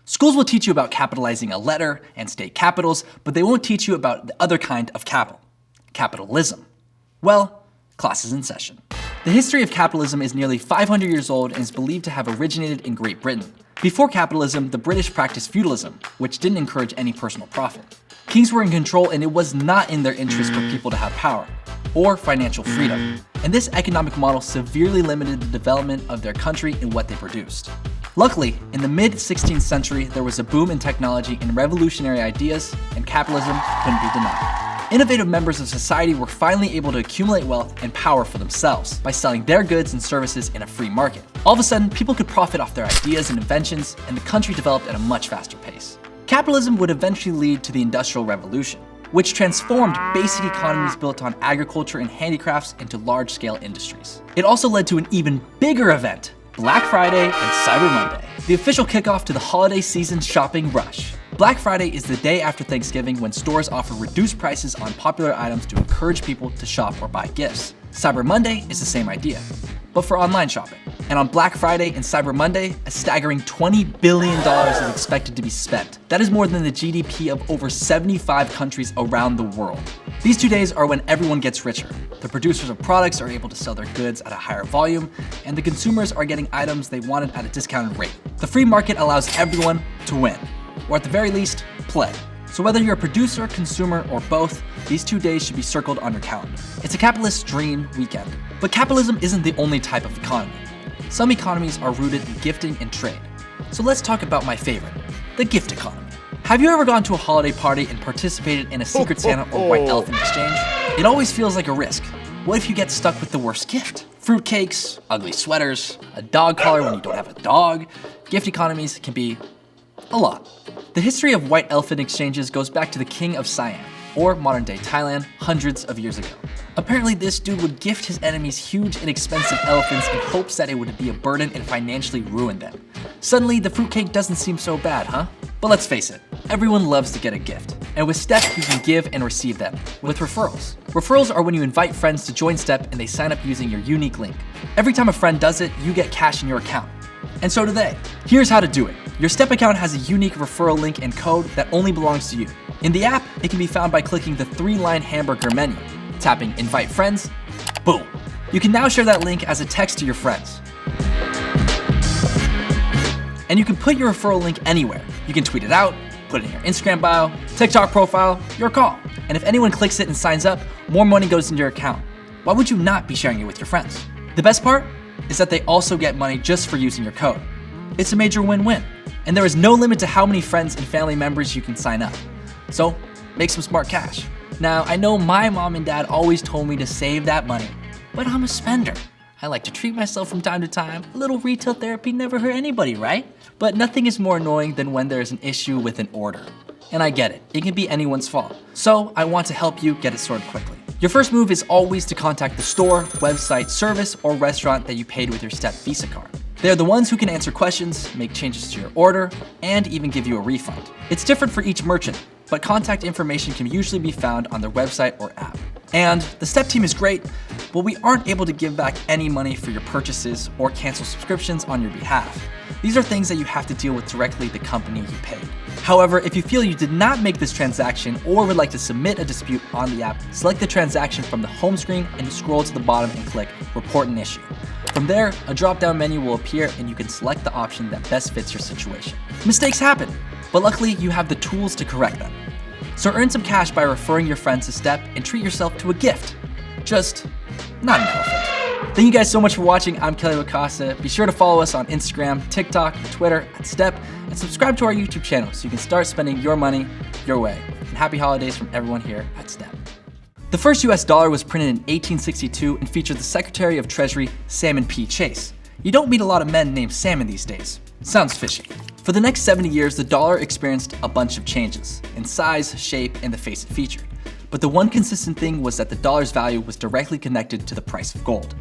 Schools will teach you about capitalizing a letter and state capitals, but they won't teach you about the other kind of capital, capitalism. Well, class is in session. The history of capitalism is nearly 500 years old and is believed to have originated in Great Britain. Before capitalism, the British practiced feudalism, which didn't encourage any personal profit. Kings were in control and it was not in their interest for people to have power or financial freedom. And this economic model severely limited the development of their country and what they produced. Luckily, in the mid-16th century, there was a boom in technology and revolutionary ideas, and capitalism couldn't be denied. Innovative members of society were finally able to accumulate wealth and power for themselves by selling their goods and services in a free market. All of a sudden, people could profit off their ideas and inventions, and the country developed at a much faster pace. Capitalism would eventually lead to the Industrial Revolution, which transformed basic economies built on agriculture and handicrafts into large-scale industries. It also led to an even bigger event, Black Friday and Cyber Monday, the official kickoff to the holiday season shopping rush. Black Friday is the day after Thanksgiving when stores offer reduced prices on popular items to encourage people to shop or buy gifts. Cyber Monday is the same idea, but for online shopping. And on Black Friday and Cyber Monday, a staggering $20 billion is expected to be spent. That is more than the GDP of over 75 countries around the world. These 2 days are when everyone gets richer. The producers of products are able to sell their goods at a higher volume, and the consumers are getting items they wanted at a discounted rate. The free market allows everyone to win, or at the very least, play. So whether you're a producer, consumer, or both, these 2 days should be circled on your calendar. It's a capitalist dream weekend. But capitalism isn't the only type of economy. Some economies are rooted in gifting and trade. So let's talk about my favorite, the gift economy. Have you ever gone to a holiday party and participated in a Secret Santa or White Elephant exchange? It always feels like a risk. What if you get stuck with the worst gift? Fruitcakes, ugly sweaters, a dog collar when you don't have a dog. Gift economies can be a lot. The history of White Elephant exchanges goes back to the King of Siam, or modern-day Thailand, hundreds of years ago. Apparently, this dude would gift his enemies huge and expensive elephants in hopes that it would be a burden and financially ruin them. Suddenly, the fruitcake doesn't seem so bad, huh? But let's face it, everyone loves to get a gift. And with STEP, you can give and receive them with referrals. Referrals are when you invite friends to join STEP and they sign up using your unique link. Every time a friend does it, you get cash in your account. And so do they. Here's how to do it. Your STEP account has a unique referral link and code that only belongs to you. In the app, it can be found by clicking the 3-line hamburger menu, tapping Invite Friends, boom. You can now share that link as a text to your friends. And you can put your referral link anywhere. You can tweet it out, put it in your Instagram bio, TikTok profile, your call. And if anyone clicks it and signs up, more money goes into your account. Why would you not be sharing it with your friends? The best part is that they also get money just for using your code. It's a major win-win. And there is no limit to how many friends and family members you can sign up. So make some smart cash. Now, I know my mom and dad always told me to save that money, but I'm a spender. I like to treat myself from time to time. A little retail therapy never hurt anybody, right? But nothing is more annoying than when there is an issue with an order. And I get it, it can be anyone's fault. So I want to help you get it sorted quickly. Your first move is always to contact the store, website, service, or restaurant that you paid with your STEP Visa card. They are the ones who can answer questions, make changes to your order, and even give you a refund. It's different for each merchant, but contact information can usually be found on their website or app. And the STEP team is great, but we aren't able to give back any money for your purchases or cancel subscriptions on your behalf. These are things that you have to deal with directly the company you paid. However, if you feel you did not make this transaction or would like to submit a dispute on the app, select the transaction from the home screen and scroll to the bottom and click Report an Issue. From there, a drop-down menu will appear and you can select the option that best fits your situation. Mistakes happen, but luckily you have the tools to correct them. So earn some cash by referring your friends to STEP and treat yourself to a gift. Just not an elephant. Thank you guys so much for watching. I'm Kelly Wakasa. Be sure to follow us on Instagram, TikTok, and Twitter at STEP, and subscribe to our YouTube channel so you can start spending your money your way. And happy holidays from everyone here at STEP. The first US dollar was printed in 1862 and featured the Secretary of Treasury, Salmon P. Chase. You don't meet a lot of men named Salmon these days. Sounds fishy. For the next 70 years, the dollar experienced a bunch of changes in size, shape, and the face it featured. But the one consistent thing was that the dollar's value was directly connected to the price of gold.